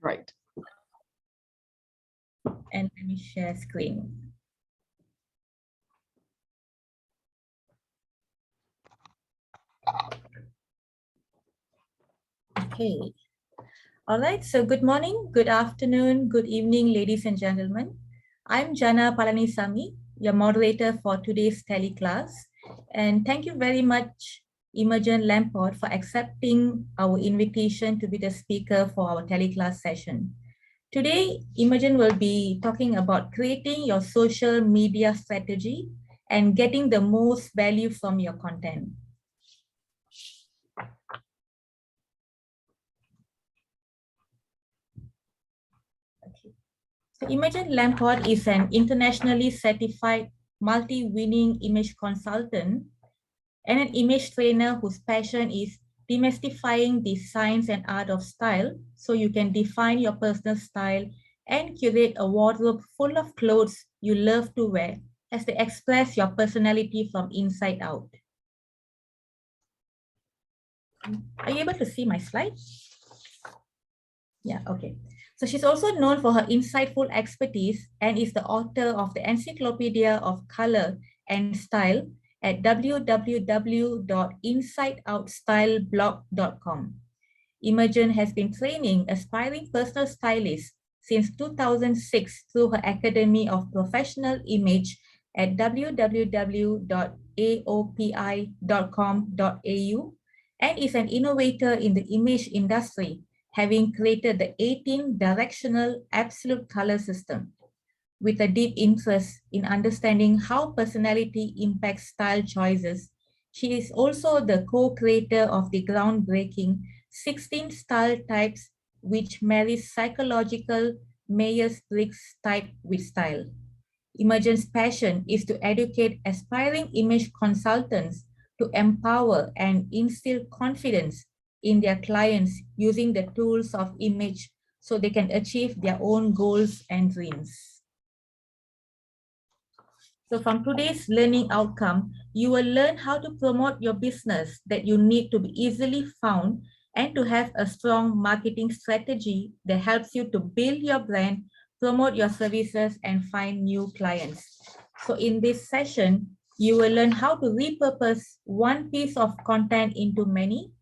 Great. And let me share screen. Okay. All right. So good morning, good afternoon, good evening, ladies and gentlemen. I'm Jana Palanisamy, your moderator for today's teleclass. And thank you very much, Imogen Lamport, for accepting our invitation to be the speaker for our teleclass session. Today, Imogen will be talking about creating your social media strategy and getting the most value from your content. Okay. So Imogen Lamport is an internationally certified multi-winning image consultant and an image trainer whose passion is demystifying the science and art of style so you can define your personal style and curate a wardrobe full of clothes you love to wear as they express your personality from inside out. Are you able to see my slide? Yeah, okay. So she's also known for her insightful expertise and is the author of the Encyclopedia of Color and Style at www.insideoutstyleblog.com. Imogen has been training aspiring personal stylists since 2006 through her Academy of Professional Image at www.aopi.com.au and is an innovator in the image industry, having created the 18 directional absolute color system. With a deep interest in understanding how personality impacts style choices, she is also the co-creator of the groundbreaking 16 style types, which marries psychological Myers-Briggs type with style. Imogen's passion is to educate aspiring image consultants to empower and instill confidence in their clients using the tools of image so they can achieve their own goals and dreams. So from today's learning outcome, you will learn how to promote your business that you need to be easily found and to have a strong marketing strategy that helps you to build your brand, promote your services, and find new clients. So in this session, you will learn how to repurpose one piece of content into many,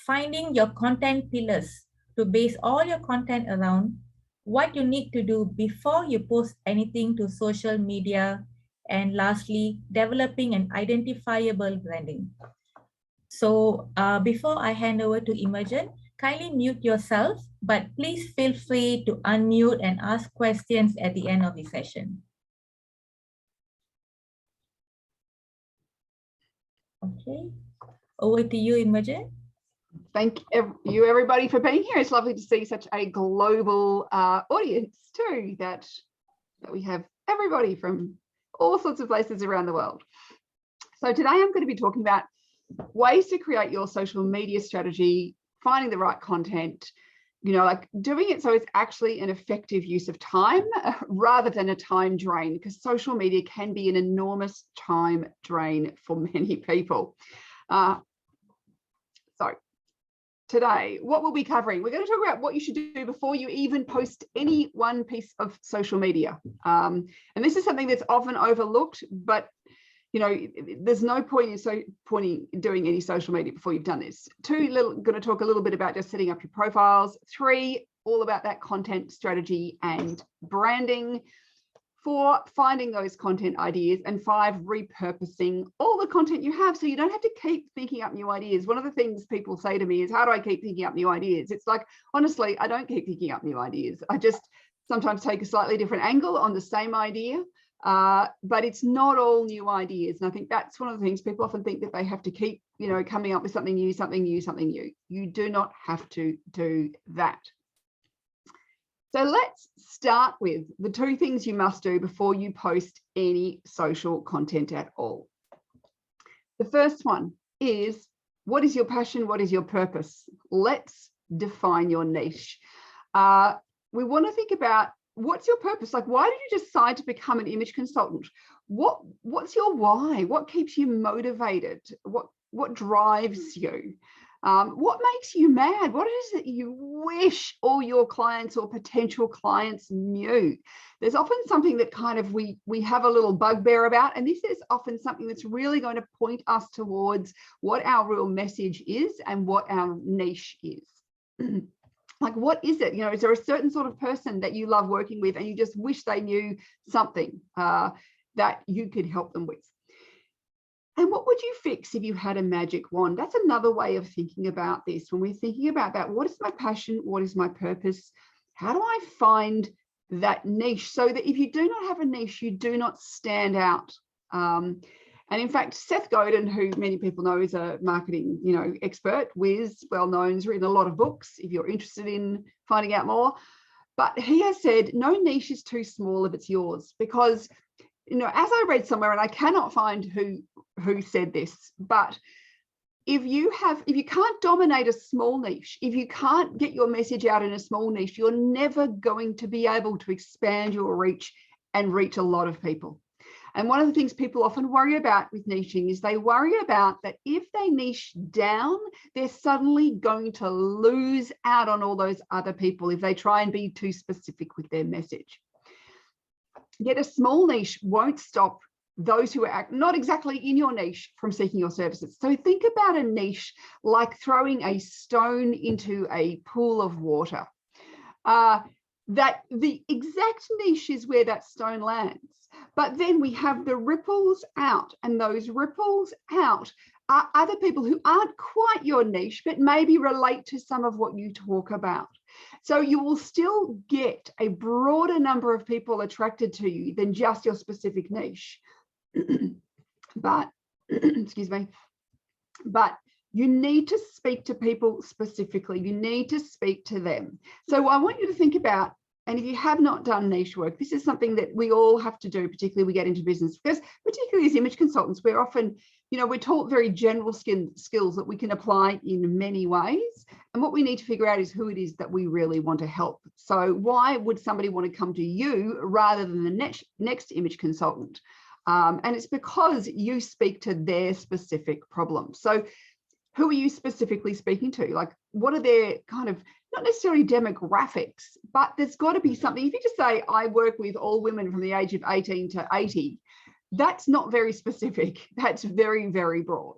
finding your content pillars to base all your content around, what you need to do before you post anything to social media, and lastly, developing an identifiable branding. So before I hand over to Imogen, kindly mute yourself, but please feel free to unmute and ask questions at the end of the session. Okay, over to you, Imogen. Thank you, everybody, for being here. It's lovely to see such a global audience too, that we have everybody from all sorts of places around the world. So today I'm going to be talking about ways to create your social media strategy, finding the right content, like doing it so it's actually an effective use of time rather than a time drain, because social media can be an enormous time drain for many people. So today, what we'll be covering, we're going to talk about what you should do before you even post any one piece of social media. And this is something that's often overlooked, but there's no point in doing any social media before you've done this. Going to talk a little bit about just setting up your profiles. 3, all about that content strategy and branding. 4, finding those content ideas. And 5, repurposing all the content you have so you don't have to keep thinking up new ideas. One of the things people say to me is, how do I keep thinking up new ideas? It's like, honestly, I don't keep thinking up new ideas. I just sometimes take a slightly different angle on the same idea. But it's not all new ideas. And I think that's one of the things people often think, that they have to keep, coming up with something new, something new, something new. You do not have to do that. So let's start with the 2 things you must do before you post any social content at all. The first one is, what is your passion? What is your purpose? Let's define your niche. We want to think about, what's your purpose? Like, why did you decide to become an image consultant? What's your why? What keeps you motivated? What drives you? What makes you mad? What is it you wish all your clients or potential clients knew? There's often something that kind of we have a little bugbear about, and this is often something that's really going to point us towards what our real message is and what our niche is. Like, what is it? Is there a certain sort of person that you love working with and you just wish they knew something that you could help them with? And what would you fix if you had a magic wand? That's another way of thinking about this. When we're thinking about that, what is my passion? What is my purpose? How do I find that niche so that if you do not have a niche, you do not stand out? And in fact, Seth Godin, who many people know is a marketing, expert, whiz, well-known, has written a lot of books if you're interested in finding out more. But he has said, no niche is too small if it's yours, because as I read somewhere, and I cannot find who said this, but if you can't dominate a small niche, if you can't get your message out in a small niche, you're never going to be able to expand your reach and reach a lot of people. And one of the things people often worry about with niching is they worry about that if they niche down, they're suddenly going to lose out on all those other people if they try and be too specific with their message. Yet a small niche won't stop those who are not exactly in your niche from seeking your services. So think about a niche like throwing a stone into a pool of water. That the exact niche is where that stone lands. But then we have the ripples out, and those ripples out are other people who aren't quite your niche, but maybe relate to some of what you talk about. So you will still get a broader number of people attracted to you than just your specific niche. But, excuse me, but you need to speak to people specifically. You need to speak to them. So I want you to think about, and if you have not done niche work, this is something that we all have to do, particularly we get into business, because particularly as image consultants, we're often, we're taught very general skills that we can apply in many ways. And what we need to figure out is who it is that we really want to help. So why would somebody want to come to you rather than the next image consultant? And it's because you speak to their specific problems. So who are you specifically speaking to? Like, what are their kind of, not necessarily demographics, but there's got to be something. If you just say, I work with all women from the age of 18 to 80, that's not very specific. That's very, very broad.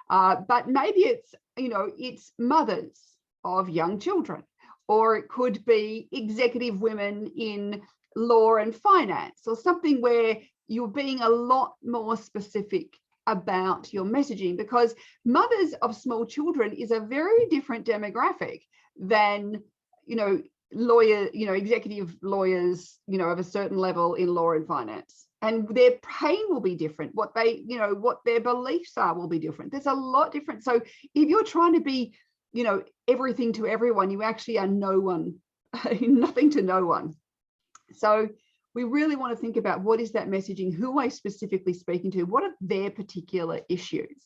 But maybe it's, it's mothers of young children, or it could be executive women in law and finance, or something where you're being a lot more specific about your messaging, because mothers of small children is a very different demographic than, executive lawyers, of a certain level in law and finance. And their pain will be different. What their beliefs are will be different. There's a lot different. So if you're trying to be, everything to everyone, you actually are no one, nothing to no one. So we really want to think about what is that messaging, who am I specifically speaking to, what are their particular issues,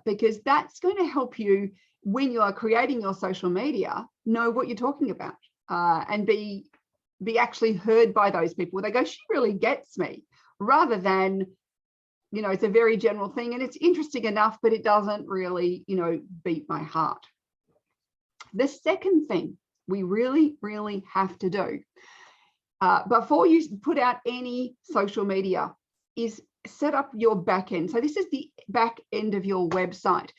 because that's going to help you when you are creating your social media, know what you're talking about, and be actually heard by those people. They go, she really gets me, rather than, it's a very general thing and it's interesting enough, but it doesn't really, beat my heart. The second thing we really, really have to do before you put out any social media is set up your back end. So this is the back end of your website.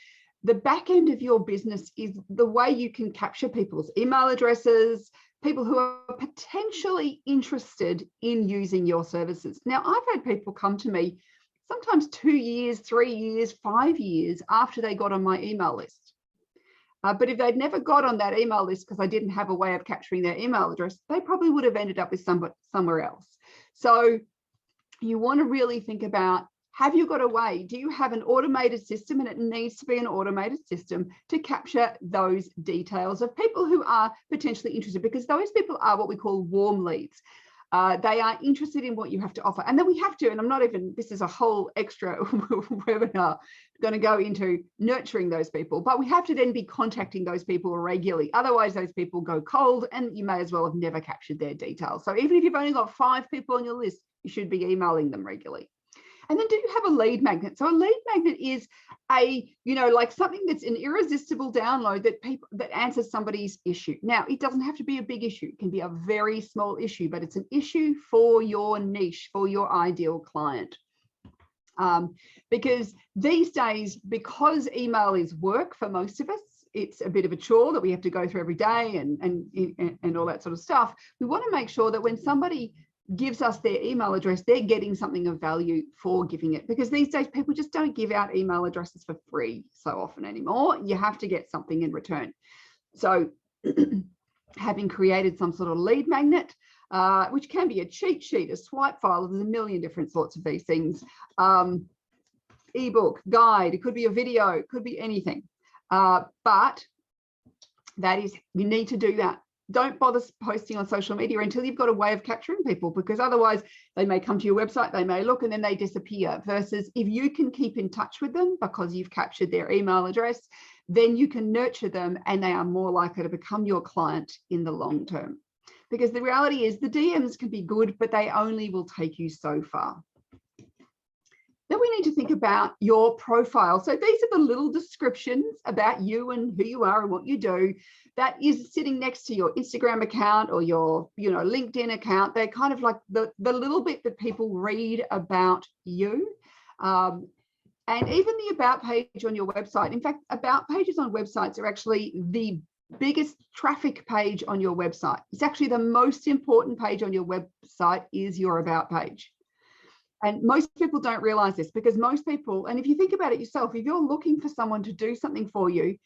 The back end of your business is the way you can capture people's email addresses, people who are potentially interested in using your services. Now, I've had people come to me sometimes 2 years, 3 years, 5 years after they got on my email list. But if they'd never got on that email list because I didn't have a way of capturing their email address, they probably would have ended up with somewhere else. So you want to really think about, have you got a way? Do you have an automated system? And it needs to be an automated system to capture those details of people who are potentially interested, because those people are what we call warm leads. They are interested in what you have to offer. And then we have to, and I'm not even, this is a whole extra webinar going to go into nurturing those people, but we have to then be contacting those people regularly. Otherwise, those people go cold and you may as well have never captured their details. So even if you've only got 5 people on your list, you should be emailing them regularly. And then do you have a lead magnet? So a lead magnet is a, like something that's an irresistible download that answers somebody's issue. Now, it doesn't have to be a big issue. It can be a very small issue, but it's an issue for your niche, for your ideal client. Because these days, because email is work for most of us, it's a bit of a chore that we have to go through every day and all that sort of stuff. We want to make sure that when somebody gives us their email address, they're getting something of value for giving it, because these days people just don't give out email addresses for free so often anymore. You have to get something in return. So having created some sort of lead magnet, which can be a cheat sheet, a swipe file, there's a million different sorts of these things, ebook, guide, it could be a video, it could be anything, but that is, you need to do that. Don't bother posting on social media until you've got a way of capturing people, because otherwise they may come to your website, they may look, and then they disappear. Versus if you can keep in touch with them because you've captured their email address, then you can nurture them and they are more likely to become your client in the long term. Because the reality is the DMs can be good, but they only will take you so far. Then we need to think about your profile. So these are the little descriptions about you and who you are and what you do that is sitting next to your Instagram account or your LinkedIn account. They're kind of like the little bit that people read about you. And even the about page on your website. In fact, about pages on websites are actually the biggest traffic page on your website. It's actually the most important page on your website is your about page. And most people don't realize this, because most people, and if you think about it yourself, if you're looking for someone to do something for you,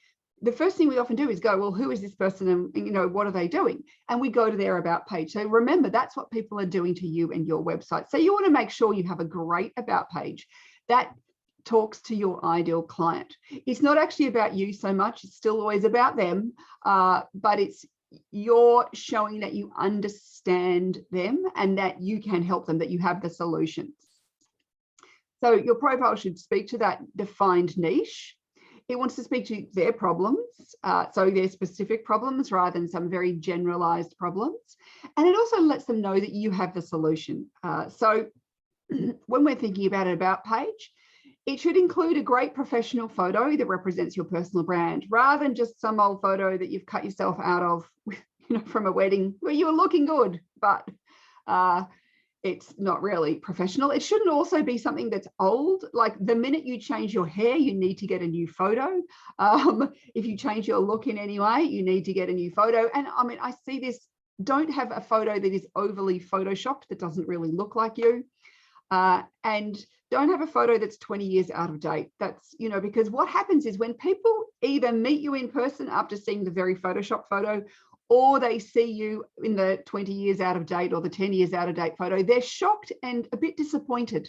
the first thing we often do is go, well, who is this person and what are they doing? And we go to their about page. So remember, that's what people are doing to you and your website. So you want to make sure you have a great about page that talks to your ideal client. It's not actually about you so much, it's still always about them, but you're showing that you understand them and that you can help them, that you have the solutions. So your profile should speak to that defined niche. It wants to speak to their problems, so their specific problems rather than some very generalized problems. And it also lets them know that you have the solution. So when we're thinking about an about page, it should include a great professional photo that represents your personal brand, rather than just some old photo that you've cut yourself out of, from a wedding where you were looking good, but it's not really professional. It shouldn't also be something that's old. Like the minute you change your hair, you need to get a new photo. If you change your look in any way, you need to get a new photo. And I mean, I see this, don't have a photo that is overly photoshopped, that doesn't really look like you. And don't have a photo that's 20 years out of date. That's, because what happens is when people either meet you in person after seeing the very Photoshop photo, or they see you in the 20 years out of date or the 10 years out of date photo, they're shocked and a bit disappointed.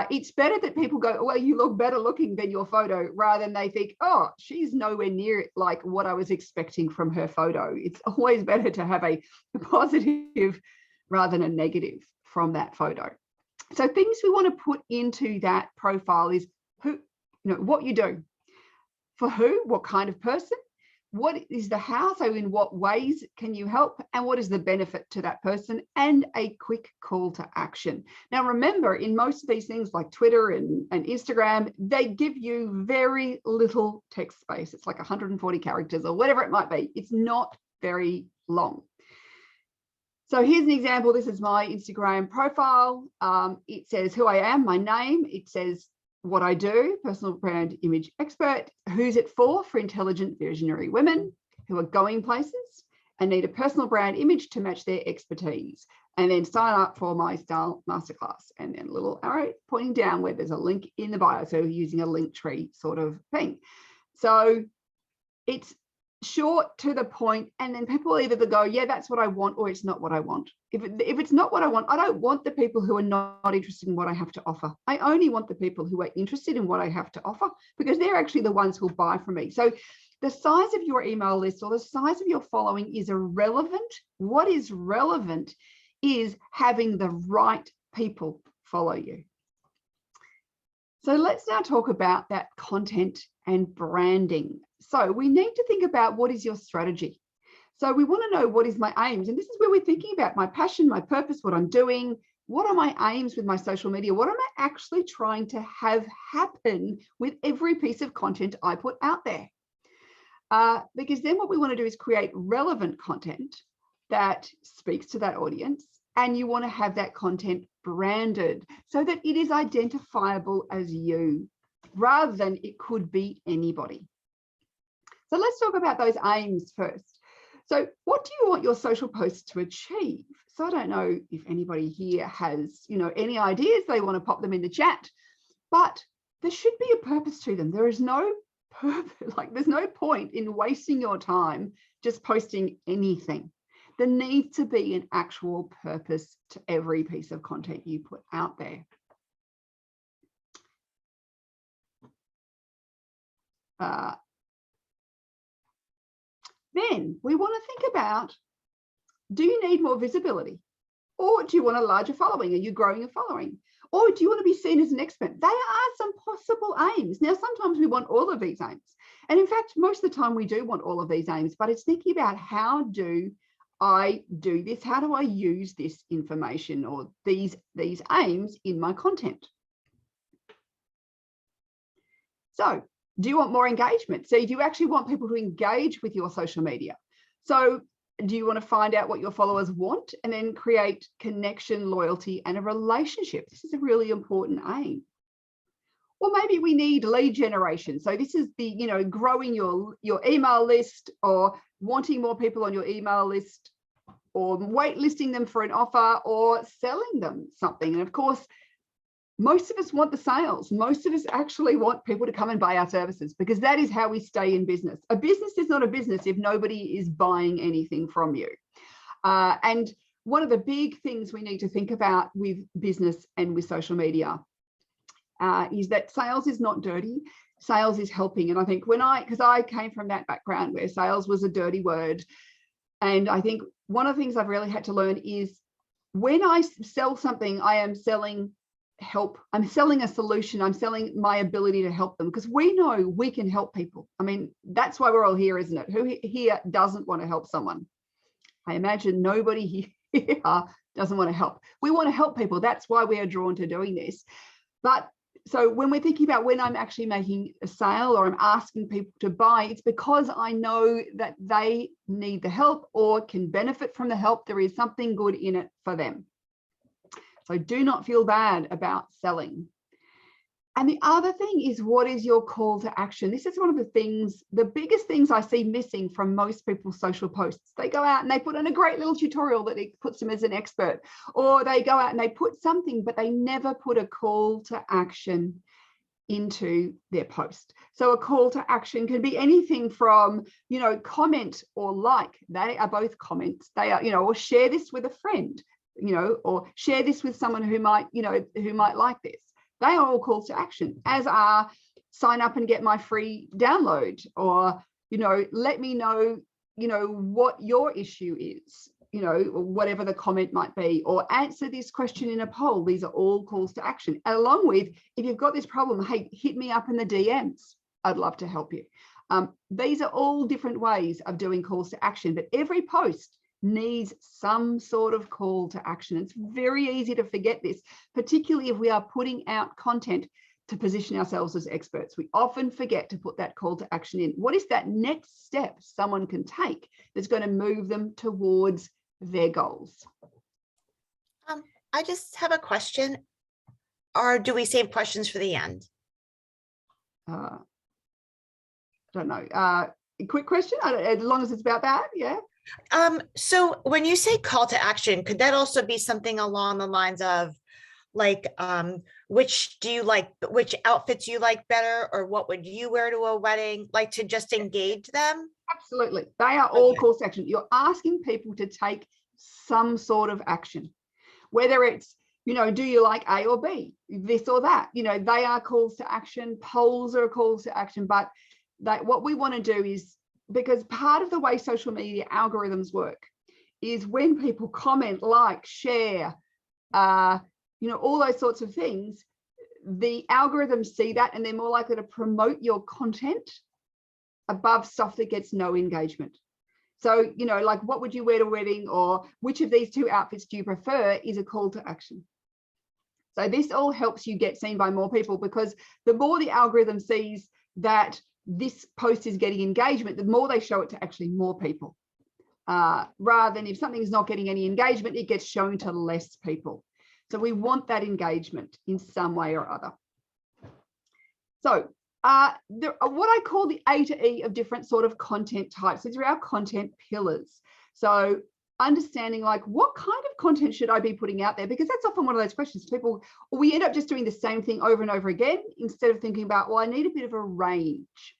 It's better that people go, well, you look better looking than your photo, rather than they think, oh, she's nowhere near like what I was expecting from her photo. It's always better to have a positive rather than a negative from that photo. So things we want to put into that profile is who, what you do, for who, what kind of person, what is the how, so in what ways can you help, and what is the benefit to that person, and a quick call to action. Now, remember, in most of these things like Twitter and Instagram, they give you very little text space. It's like 140 characters or whatever it might be. It's not very long. So here's an example. This is my Instagram profile. It says who I am, my name. It says what I do, personal brand image expert. Who's it for? For intelligent visionary women who are going places and need a personal brand image to match their expertise. And then sign up for my style masterclass. And then a little arrow pointing down where there's a link in the bio. So using a link tree sort of thing. So it's short, to the point, and then people either go, yeah, that's what I want, or it's not what I want. If it's not what I want, I don't want the people who are not interested in what I have to offer. I only want the people who are interested in what I have to offer, because they're actually the ones who'll buy from me. So the size of your email list or the size of your following is irrelevant. What is relevant is having the right people follow you. So let's now talk about that content and branding. So we need to think about, what is your strategy? So we want to know, what is my aims? And this is where we're thinking about my passion, my purpose, what I'm doing, what are my aims with my social media? What am I actually trying to have happen with every piece of content I put out there? Because then what we want to do is create relevant content that speaks to that audience, and you want to have that content branded so that it is identifiable as you, rather than it could be anybody. So let's talk about those aims first. So what do you want your social posts to achieve? So I don't know if anybody here has, any ideas. They want to pop them in the chat, but there should be a purpose to them. There is no purpose, there's no point in wasting your time just posting anything. There needs to be an actual purpose to every piece of content you put out there. Then we want to think about, do you need more visibility? Or do you want a larger following? Are you growing a following? Or do you want to be seen as an expert? They are some possible aims. Now, sometimes we want all of these aims. And in fact, most of the time we do want all of these aims, but it's thinking about, how do I do this? How do I use this information or these aims in my content? So do you want more engagement? So do you actually want people to engage with your social media? So do you want to find out what your followers want and then create connection, loyalty, and a relationship? This is a really important aim. Or maybe we need lead generation. So this is the, growing your email list, or wanting more people on your email list, or waitlisting them for an offer, or selling them something. And of course, most of us want the sales. Most of us actually want people to come and buy our services, because that is how we stay in business. A business is not a business if nobody is buying anything from you. And one of the big things we need to think about with business and with social media is that sales is not dirty. Sales is helping. And I think because I came from that background where sales was a dirty word. And I think one of the things I've really had to learn is, when I sell something, I am selling help. I'm selling a solution. I'm selling my ability to help them, because we know we can help people. I mean, that's why we're all here, isn't it? Who here doesn't want to help someone? I imagine nobody here doesn't want to help. We want to help people. That's why we are drawn to doing this. But so when we're thinking about when I'm actually making a sale or I'm asking people to buy, it's because I know that they need the help or can benefit from the help. There is something good in it for them. So do not feel bad about selling. And the other thing is, what is your call to action? This is one of the biggest things I see missing from most people's social posts. They go out and they put in a great little tutorial that it puts them as an expert, or they go out and they put something, but they never put a call to action into their post. So a call to action can be anything from, comment or like. They are both comments. They are, or share this with a friend, or share this with someone who might, who might like this. They are all calls to action, as are sign up and get my free download, or, let me know, what your issue is, or whatever the comment might be, or answer this question in a poll. These are all calls to action. And along with, if you've got this problem, hey, hit me up in the DMs. I'd love to help you. These are all different ways of doing calls to action, but every post needs some sort of call to action. It's very easy to forget this, particularly if we are putting out content to position ourselves as experts. We often forget to put that call to action in. What is that next step someone can take that's going to move them towards their goals? I just have a question. Or do we save questions for the end? Don't know. A quick question, as long as it's about that, yeah. So when you say call to action, could that also be something along the lines of, like, which outfits you like better, or what would you wear to a wedding, like, to just engage them? Absolutely. They are all calls to action. You're asking people to take some sort of action, whether it's, do you like A or B, this or that, they are calls to action. Polls are calls to action. But what we want to do is, because part of the way social media algorithms work is when people comment, like, share, all those sorts of things, the algorithms see that and they're more likely to promote your content above stuff that gets no engagement. So, like, what would you wear to a wedding, or which of these two outfits do you prefer, is a call to action. So this all helps you get seen by more people, because the more the algorithm sees that this post is getting engagement, the more they show it to actually more people. Rather than if something's not getting any engagement, it gets shown to less people. So we want that engagement in some way or other. So what I call the A to E of different sort of content types. These are our content pillars. So understanding like what kind of content should I be putting out there, because that's often one of those questions people, or we end up just doing the same thing over and over again instead of thinking about, well, I need a bit of a range.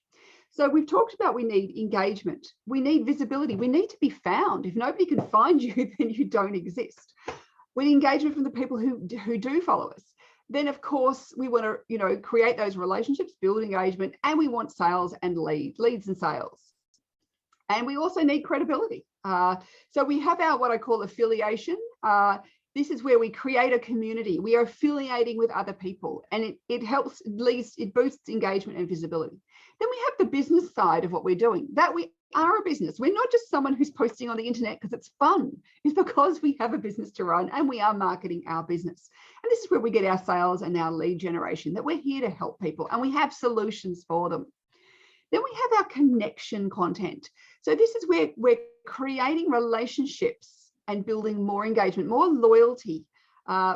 So we've talked about we need engagement, we need visibility, we need to be found. If nobody can find you, then you don't exist. We need engagement from the people who do follow us. Then of course we want to, you know, create those relationships, build engagement, and we want sales and leads and sales. And we also need credibility. So we have our what I call affiliation. This is where we create a community. We are affiliating with other people, and it helps, it boosts engagement and visibility. Then we have the business side of what we're doing, that we are a business. We're not just someone who's posting on the internet because it's fun. It's because we have a business to run and we are marketing our business. And this is where we get our sales and our lead generation, that we're here to help people and we have solutions for them. Then we have our connection content. So this is where we're creating relationships and building more engagement, more loyalty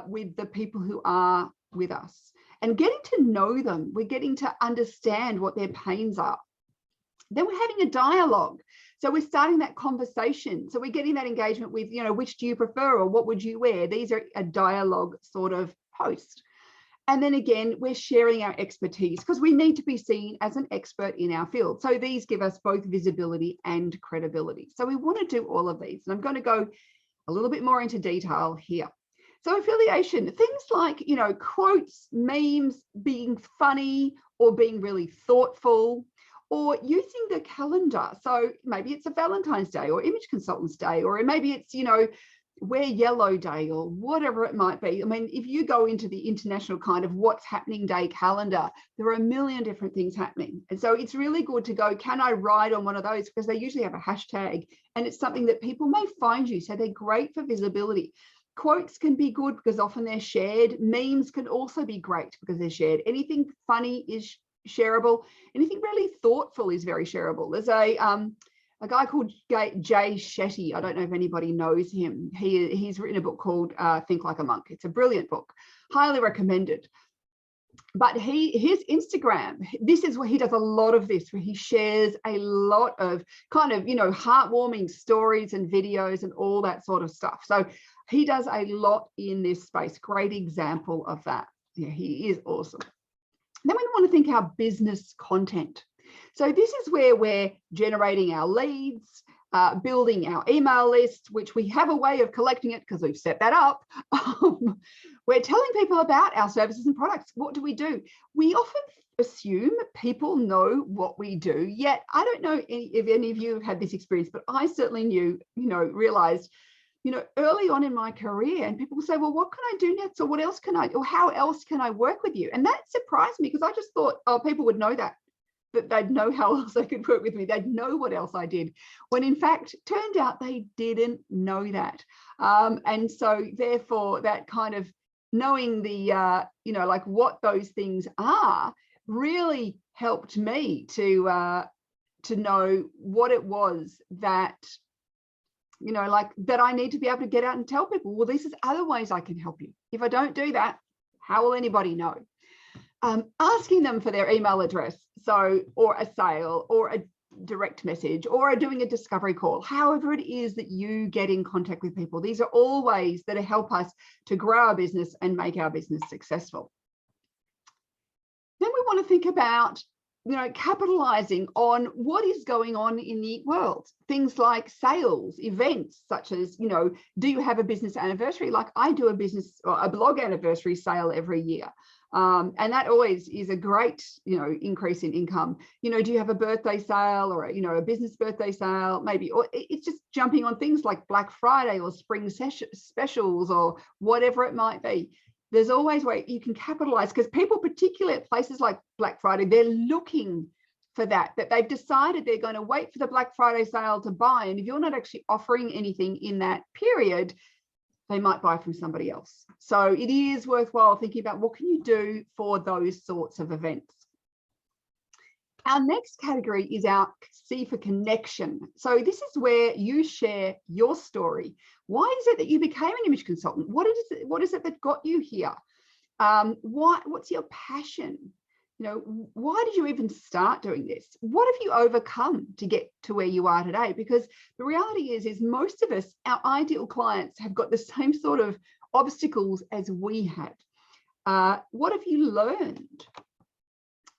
with the people who are with us, and getting to know them. We're getting to understand what their pains are. Then we're having a dialogue. So we're starting that conversation. So we're getting that engagement with, you know, which do you prefer or what would you wear? These are a dialogue sort of post. And then again, we're sharing our expertise because we need to be seen as an expert in our field. So these give us both visibility and credibility. So we want to do all of these. And I'm going to go a little bit more into detail here. So affiliation, things like, you know, quotes, memes, being funny or being really thoughtful, or using the calendar. So maybe it's a Valentine's Day or Image Consultants Day, or maybe it's, you know, Wear Yellow Day or whatever it might be. I mean, if you go into the international kind of what's happening day calendar, there are a million different things happening. And so it's really good to go, can I ride on one of those? Because they usually have a hashtag and it's something that people may find you. So they're great for visibility. Quotes can be good because often they're shared. Memes can also be great because they're shared. Anything funny is shareable. Anything really thoughtful is very shareable. There's a guy called Jay Shetty. I don't know if anybody knows him. He's written a book called Think Like a Monk. It's a brilliant book, highly recommended. But his Instagram, this is where he does a lot of this, where he shares a lot of kind of, you know, heartwarming stories and videos and all that sort of stuff. So he does a lot in this space. Great example of that. Yeah, he is awesome. Then we want to think our business content. So this is where we're generating our leads, building our email list, which we have a way of collecting it because we've set that up. We're telling people about our services and products. What do? We often assume people know what we do, yet I don't know if any of you have had this experience, but I certainly realized, you know, early on in my career, and people say, well, what can I do next? Or what else can I, or how else can I work with you? And that surprised me because I just thought, oh, people would know that they'd know how else they could work with me. They'd know what else I did, when in fact, turned out they didn't know that. And so therefore that kind of knowing the, like what those things are really helped me to know what it was that, like that I need to be able to get out and tell people, well, this is other ways I can help you. If I don't do that, how will anybody know? Asking them for their email address, or a sale or a direct message or doing a discovery call, however it is that you get in contact with people. These are all ways that help us to grow our business and make our business successful. Then we want to think about, capitalizing on what is going on in the world. Things like sales, events such as, do you have a business anniversary? Like I do a business or a blog anniversary sale every year. And that always is a great, increase in income. Do you have a birthday sale or, a business birthday sale, maybe, or it's just jumping on things like Black Friday or spring specials or whatever it might be. There's always way you can capitalize, because people, particularly at places like Black Friday, they're looking for that they've decided they're going to wait for the Black Friday sale to buy. And if you're not actually offering anything in that period, they might buy from somebody else. So it is worthwhile thinking about what can you do for those sorts of events. Our next category is our C for connection. So this is where you share your story. Why is it that you became an image consultant? What is it that got you here? What's your passion? You know, why did you even start doing this? What have you overcome to get to where you are today? Because the reality is most of us, our ideal clients, have got the same sort of obstacles as we had. What have you learned?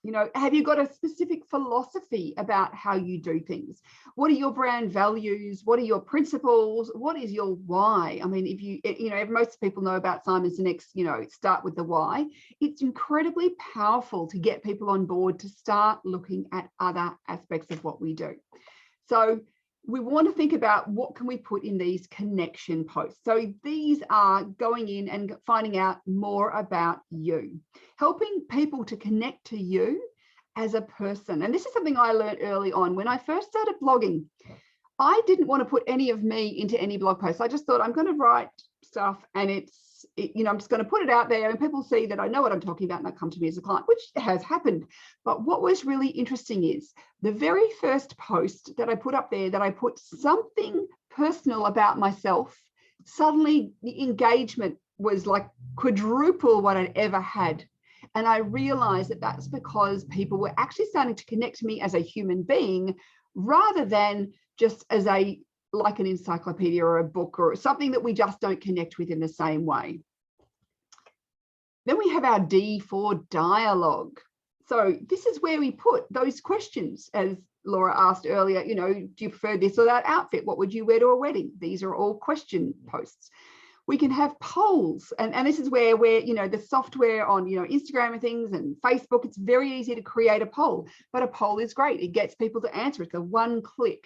You know, have you got a specific philosophy about how you do things? What are your brand values? What are your principles? What is your why? I mean, if most people know about Simon Sinek's, start with the why. It's incredibly powerful to get people on board to start looking at other aspects of what we do. So we want to think about what can we put in these connection posts. So these are going in and finding out more about you, helping people to connect to you as a person. And this is something I learned early on. When I first started blogging, I didn't want to put any of me into any blog posts. I just thought I'm going to write stuff and I'm just going to put it out there and people see that I know what I'm talking about and they come to me as a client, which has happened. But what was really interesting is the very first post that I put up there, that I put something personal about myself, suddenly the engagement was like quadruple what I'd ever had. And I realized that that's because people were actually starting to connect to me as a human being rather than just as like an encyclopedia or a book or something that we just don't connect with in the same way. Then we have our D for dialogue. So this is where we put those questions, as Laura asked earlier, do you prefer this or that outfit? What would you wear to a wedding? These are all question posts. We can have polls, and this is where the software on Instagram and things and Facebook, it's very easy to create a poll, but a poll is great. It gets people to answer. It's a one click.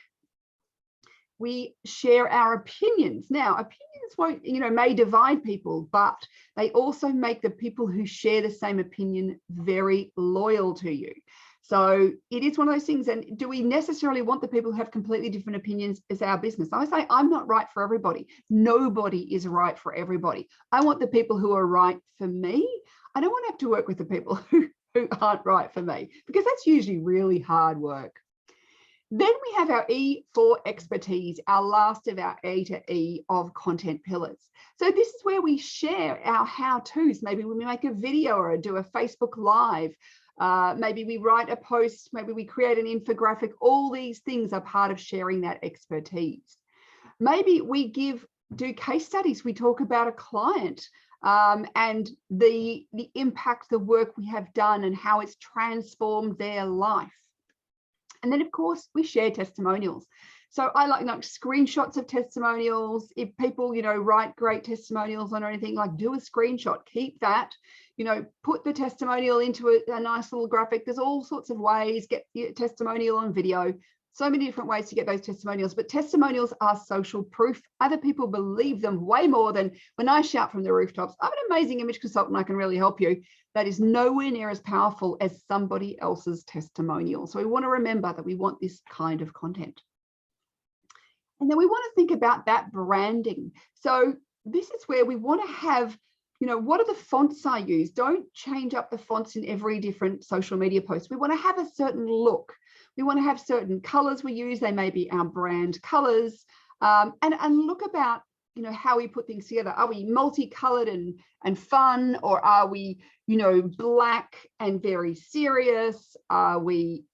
We share our opinions. Now, opinions may divide people, but they also make the people who share the same opinion very loyal to you. So it is one of those things. And do we necessarily want the people who have completely different opinions as our business? I say I'm not right for everybody. Nobody is right for everybody. I want the people who are right for me. I don't want to have to work with the people who aren't right for me, because that's usually really hard work. Then we have our E for expertise, our last of our A to E of content pillars. So this is where we share our how-tos. Maybe when we make a video or do a Facebook Live, maybe we write a post, maybe we create an infographic. All these things are part of sharing that expertise. Maybe we do case studies. We talk about a client and the impact, the work we have done and how it's transformed their life. And then, of course, we share testimonials. So I like screenshots of testimonials. If people, write great testimonials on or anything, do a screenshot, keep that, put the testimonial into a nice little graphic. There's all sorts of ways, get your testimonial on video. So many different ways to get those testimonials, but testimonials are social proof. Other people believe them way more than when I shout from the rooftops, I'm an amazing image consultant, I can really help you. That is nowhere near as powerful as somebody else's testimonial. So we want to remember that we want this kind of content. And then we want to think about that branding. So this is where we want to have, what are the fonts I use? Don't change up the fonts in every different social media post. We want to have a certain look. We want to have certain colors we use. They may be our brand colors. And look about, how we put things together. Are we multicolored and fun, or are we, black and very serious? Are we,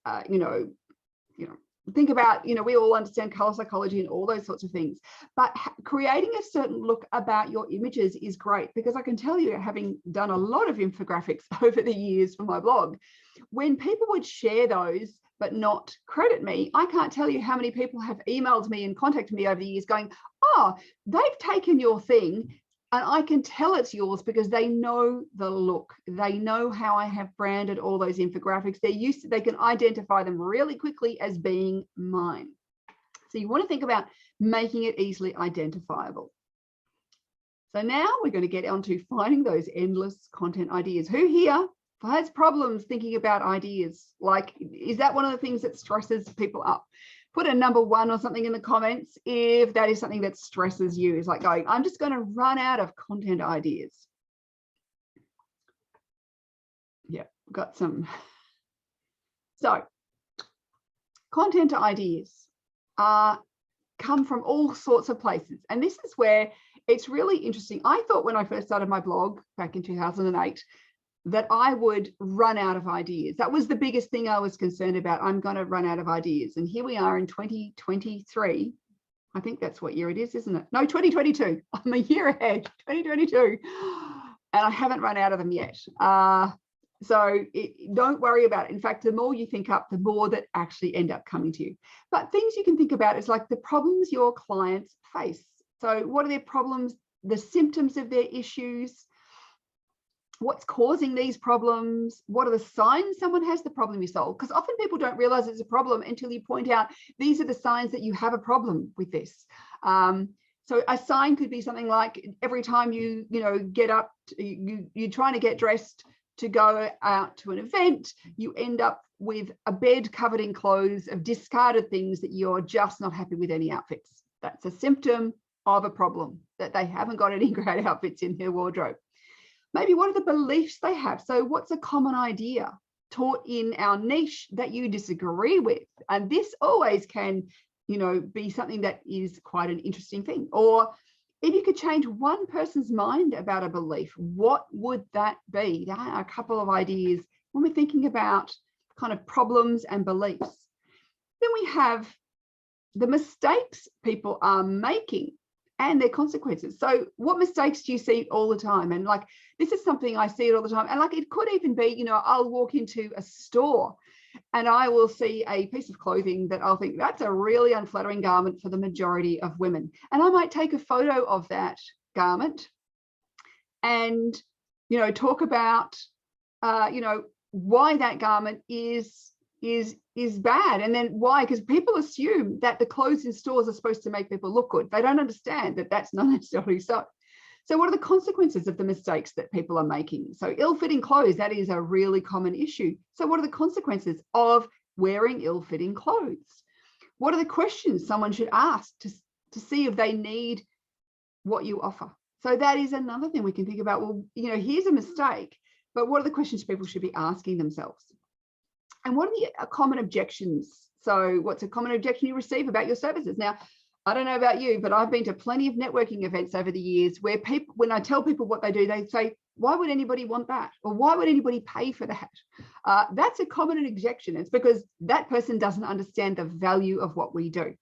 think about, we all understand color psychology and all those sorts of things, but creating a certain look about your images is great, because I can tell you, having done a lot of infographics over the years for my blog, when people would share those but not credit me, I can't tell you how many people have emailed me and contacted me over the years going, oh, they've taken your thing and I can tell it's yours because they know the look. They know how I have branded all those infographics. They can identify them really quickly as being mine. So you want to think about making it easily identifiable. So now we're going to get on to finding those endless content ideas. Who here has problems thinking about ideas? Like, is that one of the things that stresses people up? Put a number 1 or something in the comments if that is something that stresses you. It's like going, I'm just going to run out of content ideas. Yeah, got some. So content ideas come from all sorts of places. And this is where it's really interesting. I thought when I first started my blog back in 2008, that I would run out of ideas. That was the biggest thing I was concerned about. I'm going to run out of ideas. And here we are in 2023. I think that's what year it is, isn't it? No, 2022. I'm a year ahead, 2022. And I haven't run out of them yet. So don't worry about it. In fact, the more you think up, the more that actually end up coming to you. But things you can think about is like the problems your clients face. So what are their problems, the symptoms of their issues? What's causing these problems? What are the signs someone has the problem you solve? Because often people don't realize it's a problem until you point out these are the signs that you have a problem with this. So a sign could be something like every time you get up, you're trying to get dressed to go out to an event, you end up with a bed covered in clothes of discarded things that you're just not happy with any outfits. That's a symptom of a problem, that they haven't got any great outfits in their wardrobe. Maybe what are the beliefs they have? So what's a common idea taught in our niche that you disagree with? And this always can, be something that is quite an interesting thing. Or if you could change one person's mind about a belief, what would that be? There are a couple of ideas when we're thinking about kind of problems and beliefs. Then we have the mistakes people are making and their consequences. So what mistakes do you see all the time? And like, this is something I see it all the time. And like, it could even be, I'll walk into a store and I will see a piece of clothing that I'll think that's a really unflattering garment for the majority of women. And I might take a photo of that garment and, talk about, why that garment is bad. And then why? Because people assume that the clothes in stores are supposed to make people look good. They don't understand that that's not necessarily so. So what are the consequences of the mistakes that people are making? So ill-fitting clothes, that is a really common issue. So what are the consequences of wearing ill-fitting clothes? What are the questions someone should ask to see if they need what you offer? So that is another thing we can think about. Well, here's a mistake, but what are the questions people should be asking themselves? And what are the common objections? So what's a common objection you receive about your services? Now, I don't know about you, but I've been to plenty of networking events over the years where people, when I tell people what they do, they say, why would anybody want that? Or why would anybody pay for that? That's a common objection. It's because that person doesn't understand the value of what we do.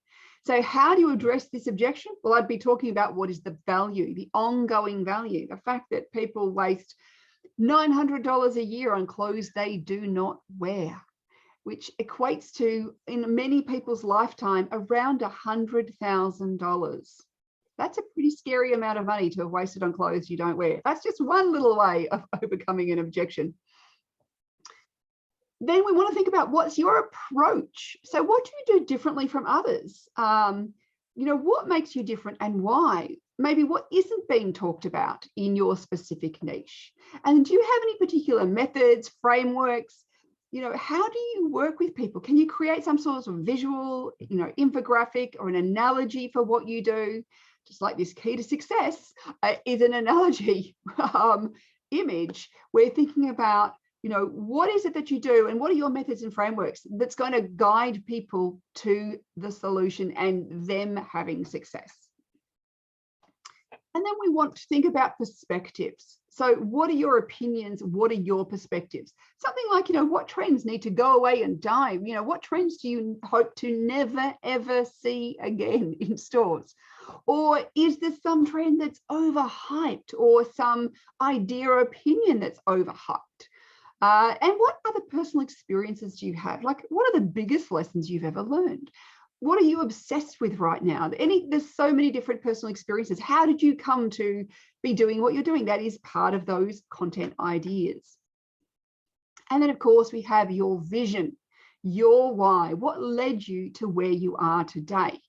So how do you address this objection? Well, I'd be talking about what is the value, the ongoing value, the fact that people waste $900 a year on clothes they do not wear, which equates to, in many people's lifetime, around $100,000. That's a pretty scary amount of money to have wasted on clothes you don't wear. That's just one little way of overcoming an objection. Then we want to think about what's your approach. So what do you do differently from others? What makes you different and why? Maybe what isn't being talked about in your specific niche. And do you have any particular methods, frameworks? How do you work with people? Can you create some sort of visual, infographic or an analogy for what you do? Just like this key to success is an analogy image. We're thinking about, what is it that you do and what are your methods and frameworks that's going to guide people to the solution and them having success. And then we want to think about perspectives. So what are your opinions? What are your perspectives? Something like, what trends need to go away and die? What trends do you hope to never, ever see again in stores? Or is there some trend that's overhyped or some idea or opinion that's overhyped? And what other personal experiences do you have? Like, what are the biggest lessons you've ever learned? What are you obsessed with right now? There's so many different personal experiences. How did you come to be doing what you're doing? That is part of those content ideas. And then, of course, we have your vision, your why. What led you to where you are today?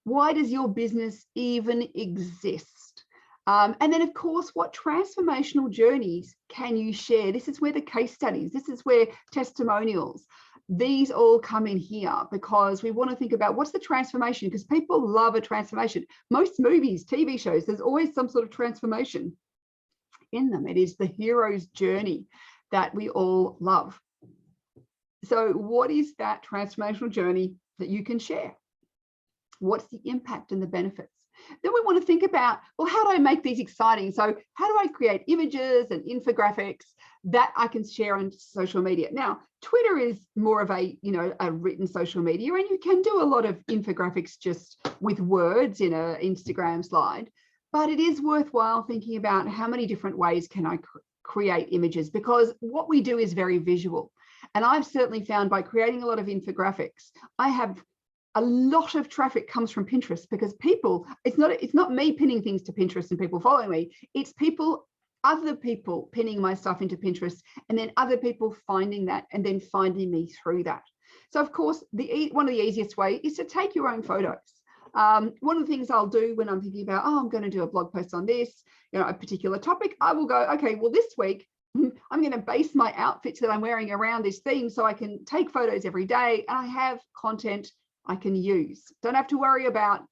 Why does your business even exist? And then, of course, what transformational journeys can you share? This is where the case studies, this is where testimonials, these all come in here, because we want to think about what's the transformation, because people love a transformation. Most movies, TV shows, there's always some sort of transformation in them. It is the hero's journey that we all love. So what is that transformational journey that you can share? What's the impact and the benefits? Then we want to think about, well, how do I make these exciting? So how do I create images and infographics that I can share on social media? Now, Twitter is more of a, a written social media, and you can do a lot of infographics just with words in an Instagram slide, but it is worthwhile thinking about how many different ways can I create images, because what we do is very visual. And I've certainly found by creating a lot of infographics, I have a lot of traffic comes from Pinterest, because people, it's not me pinning things to Pinterest and people following me, it's other people pinning my stuff into Pinterest, and then other people finding that and then finding me through that. So of course, one of the easiest way is to take your own photos. One of the things I'll do when I'm thinking about, I'm going to do a blog post on this, a particular topic, I will go, okay, well, this week, I'm going to base my outfits that I'm wearing around this theme, so I can take photos every day and I have content I can use. Don't have to worry about,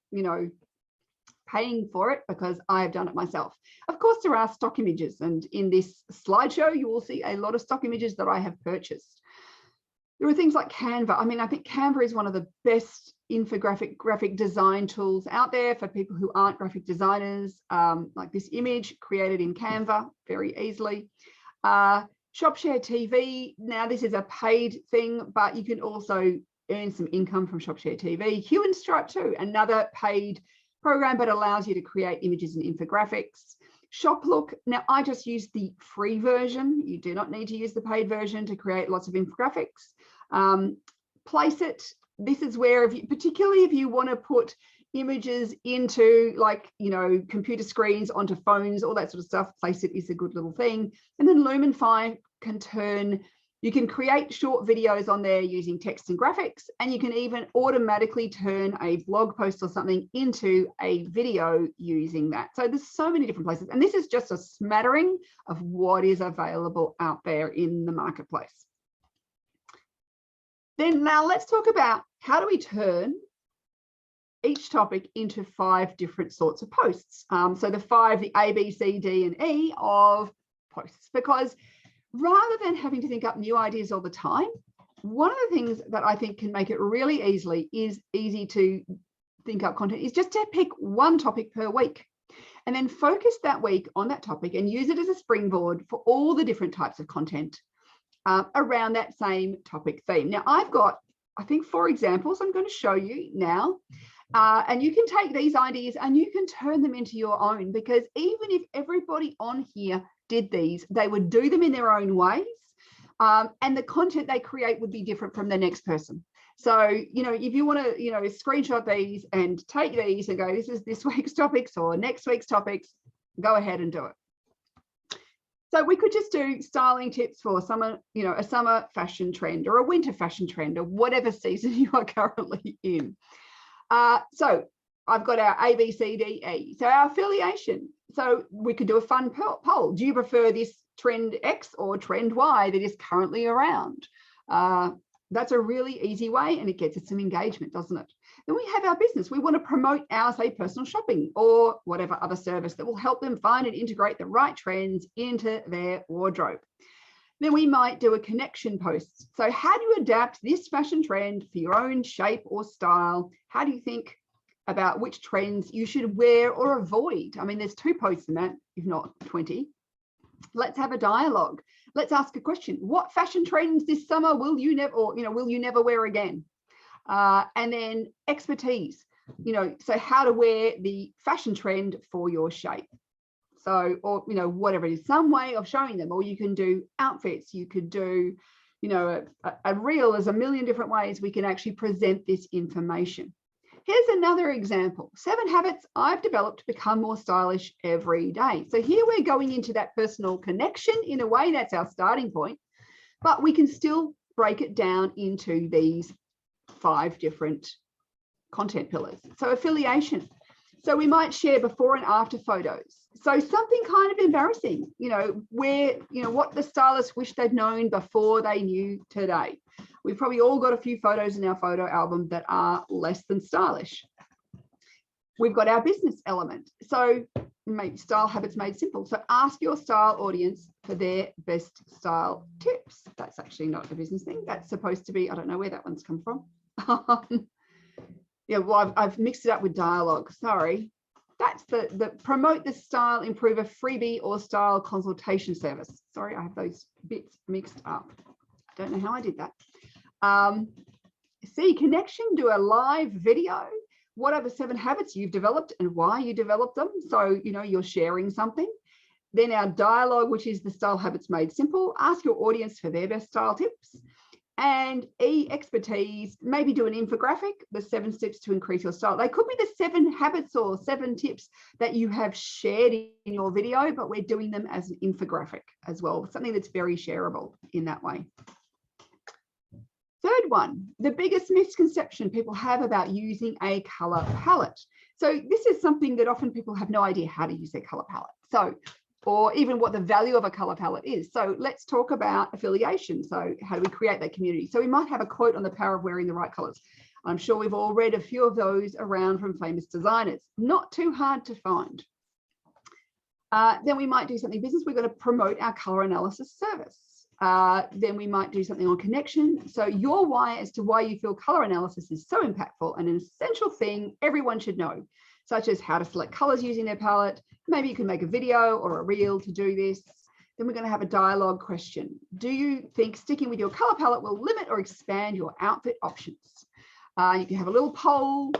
paying for it, because I have done it myself. Of course, there are stock images, and in this slideshow, you will see a lot of stock images that I have purchased. There are things like Canva. I mean, I think Canva is one of the best graphic design tools out there for people who aren't graphic designers. Like this image created in Canva very easily. ShopShare TV. Now, this is a paid thing, but you can also earn some income from ShopShare TV. Hue and Stripe too, another paid program, but allows you to create images and infographics. ShopLook. Now, I just use the free version. You do not need to use the paid version to create lots of infographics. Placeit. This is where, particularly if you want to put images into, like, computer screens, onto phones, all that sort of stuff, Placeit is a good little thing. And then Lumenfy you can create short videos on there using text and graphics, and you can even automatically turn a blog post or something into a video using that. So there's so many different places, and this is just a smattering of what is available out there in the marketplace. Then now let's talk about how do we turn each topic into 5 different sorts of posts. So the A, B, C, D, and E of posts, because rather than having to think up new ideas all the time, one of the things that I think can make it really easy to think up content is just to pick one topic per week, and then focus that week on that topic and use it as a springboard for all the different types of content around that same topic theme. Now, I've got, I think, 4 examples I'm going to show you now. And you can take these ideas and you can turn them into your own, because even if everybody on here did these, they would do them in their own ways, and the content they create would be different from the next person. So, if you want to, screenshot these and take these and go, this is this week's topics or next week's topics, go ahead and do it. So we could just do styling tips for summer, a summer fashion trend or a winter fashion trend or whatever season you are currently in. So I've got our A, B, C, D, E. So our affiliation. So we could do a fun poll. Do you prefer this trend X or trend Y that is currently around? That's a really easy way, and it gets us some engagement, doesn't it? Then we have our business. We want to promote our, say, personal shopping or whatever other service that will help them find and integrate the right trends into their wardrobe. Then we might do a connection post. So how do you adapt this fashion trend for your own shape or style? How do you think about which trends you should wear or avoid? I mean, there's 2 posts in that, if not 20. Let's have a dialogue. Let's ask a question. What fashion trends this summer will you never, or will you never wear again? And then expertise. So how to wear the fashion trend for your shape. So, or whatever it is, some way of showing them. Or you can do outfits. You could do, a reel. There's a million different ways we can actually present this information. Here's another example. 7 habits I've developed to become more stylish every day. So here we're going into that personal connection in a way. That's our starting point, but we can still break it down into these 5 different content pillars. So affiliation. So we might share before and after photos. So something kind of embarrassing, where, what the stylist wished they'd known before they knew today. We've probably all got a few photos in our photo album that are less than stylish. We've got our business element. So style habits made simple. So ask your style audience for their best style tips. That's actually not a business thing. That's supposed to be, I don't know where that one's come from. Yeah, well, I've mixed it up with dialogue. Sorry. That's the promote the style improver freebie or style consultation service. Sorry, I have those bits mixed up. I don't know how I did that. See, connection, do a live video. What are the 7 habits you've developed and why you developed them? So, you're sharing something. Then our dialogue, which is the style habits made simple. Ask your audience for their best style tips. And expertise, maybe do an infographic, the 7 steps to increase your style. They could be the 7 habits or 7 tips that you have shared in your video, but we're doing them as an infographic as well, something that's very shareable in that way. Third one, the biggest misconception people have about using a color palette. So this is something that often people have no idea how to use their color palette. So, or even what the value of a color palette is. So let's talk about affiliation. So how do we create that community? So we might have a quote on the power of wearing the right colors. I'm sure we've all read a few of those around from famous designers. Not too hard to find. Then we might do something business. We're going to promote our color analysis service. Then we might do something on connection. So your why as to why you feel color analysis is so impactful and an essential thing everyone should know, such as how to select colors using their palette. Maybe you can make a video or a reel to do this. Then we're going to have a dialogue question. Do you think sticking with your color palette will limit or expand your outfit options? You can have a little poll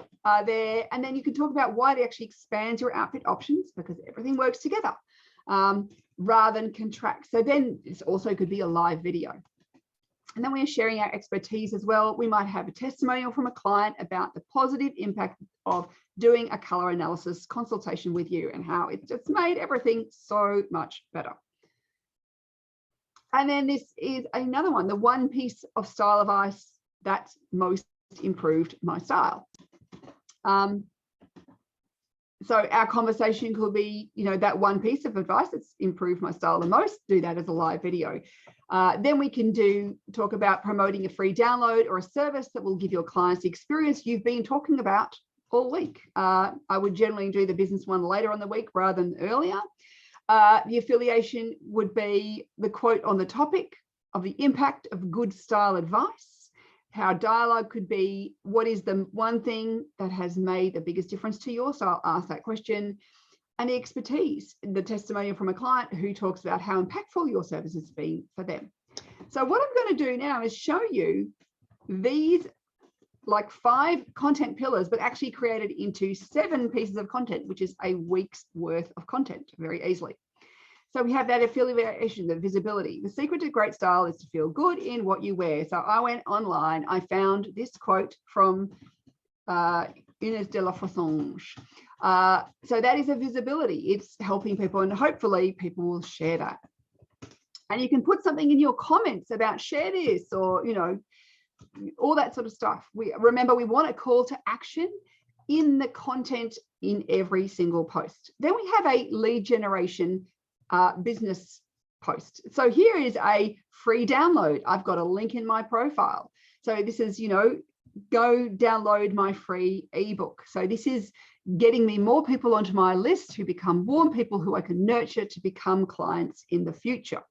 there, and then you can talk about why it actually expands your outfit options, because everything works together rather than contract. So then this also could be a live video. And then we're sharing our expertise as well. We might have a testimonial from a client about the positive impact of doing a color analysis consultation with you and how it's just made everything so much better. And then this is another one, the one piece of style advice that's most improved my style. So our conversation could be, that one piece of advice that's improved my style the most, do that as a live video. Then we can talk about promoting a free download or a service that will give your clients the experience you've been talking about all week. I would generally do the business one later on the week rather than earlier. The affiliation would be the quote on the topic of the impact of good style advice. How dialogue could be, what is the one thing that has made the biggest difference to your style? Ask that question. And the expertise, the testimonial from a client who talks about how impactful your service has been for them. So what I'm going to do now is show you these like 5 content pillars, but actually created into 7 pieces of content, which is a week's worth of content very easily. So we have that affiliation, the visibility. The secret to great style is to feel good in what you wear. So I went online, I found this quote from Inez de la Fossange. So that is a visibility. It's helping people, and hopefully people will share that. And you can put something in your comments about share this, or, all that sort of stuff. Remember, we want a call to action in the content in every single post. Then we have a lead generation business post. So here is a free download. I've got a link in my profile. So this is, go download my free ebook. So this is getting me more people onto my list who become warm people who I can nurture to become clients in the future.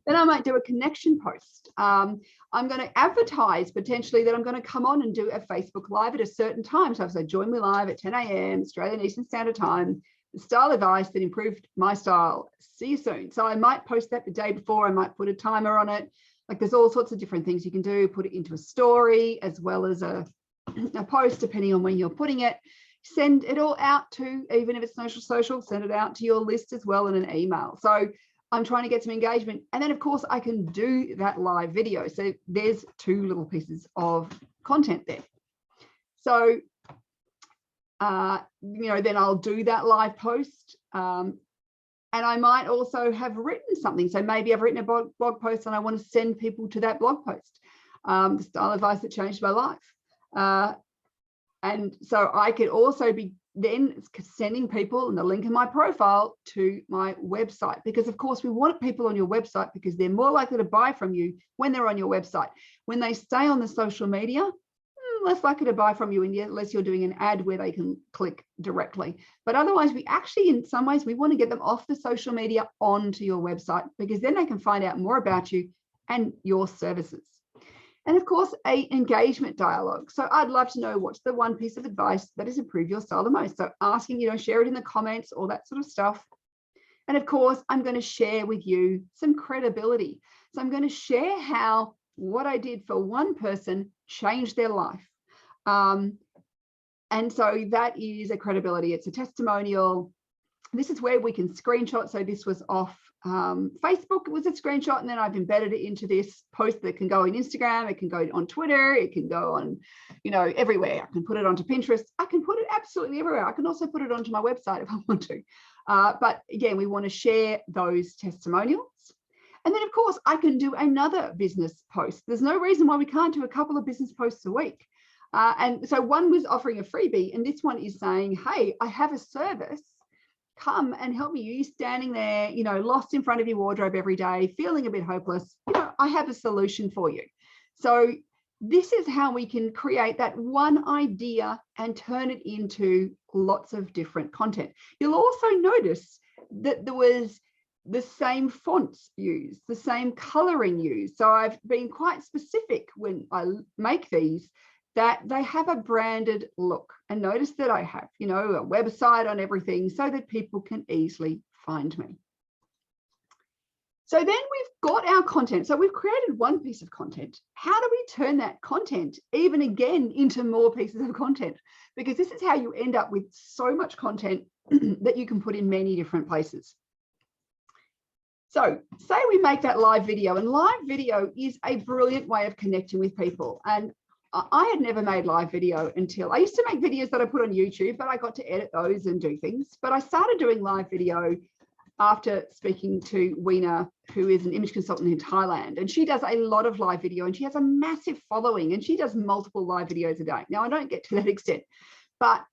Then I might do a connection post. I'm going to advertise potentially that I'm going to come on and do a Facebook Live at a certain time. So if I join me live at 10 a.m. Australian Eastern Standard Time, the style advice that improved my style. See you soon. So I might post that the day before. I might put a timer on it. Like there's all sorts of different things you can do. Put it into a story as well as a post, depending on when you're putting it. Send it all out to, even if it's social, send it out to your list as well in an email. So I'm trying to get some engagement. And then of course I can do that live video. So there's 2 little pieces of content there. So, then I'll do that live post. And I might also have written something. So maybe I've written a blog post and I want to send people to that blog post, the style advice that changed my life. And so I could also be then it's sending people and the link in my profile to my website, because of course we want people on your website because they're more likely to buy from you when they're on your website. When they stay on the social media, less likely to buy from you unless you're doing an ad where they can click directly. But otherwise, we actually, in some ways, we want to get them off the social media onto your website, because then they can find out more about you and your services. And of course, an engagement dialogue. So I'd love to know what's the one piece of advice that has improved your style the most. So asking, share it in the comments, all that sort of stuff. And of course, I'm going to share with you some credibility. So I'm going to share how what I did for one person changed their life. And so that is a credibility. It's a testimonial. This is where we can screenshot. So this was off Facebook. It was a screenshot, and then I've embedded it into this post that can go on Instagram. It can go on Twitter. It can go on, everywhere. I can put it onto Pinterest. I can put it absolutely everywhere. I can also put it onto my website if I want to. But again, we want to share those testimonials. And then, of course, I can do another business post. There's no reason why we can't do a couple of business posts a week. And so one was offering a freebie, and this one is saying, hey, I have a service. Come and help me. You standing there, lost in front of your wardrobe every day, feeling a bit hopeless. I have a solution for you. So this is how we can create that one idea and turn it into lots of different content. You'll also notice that there was the same fonts used, the same coloring used. So I've been quite specific when I make these, that they have a branded look. And notice that I have, a website on everything so that people can easily find me. So then we've got our content. So we've created one piece of content. How do we turn that content even again into more pieces of content? Because this is how you end up with so much content that you can put in many different places. So say we make that live video, and live video is a brilliant way of connecting with people. And I had never made live video until I used to make videos that I put on YouTube, but I got to edit those and do things. But I started doing live video after speaking to Weena, who is an image consultant in Thailand, and she does a lot of live video, and she has a massive following, and she does multiple live videos a day. Now, I don't get to that extent, but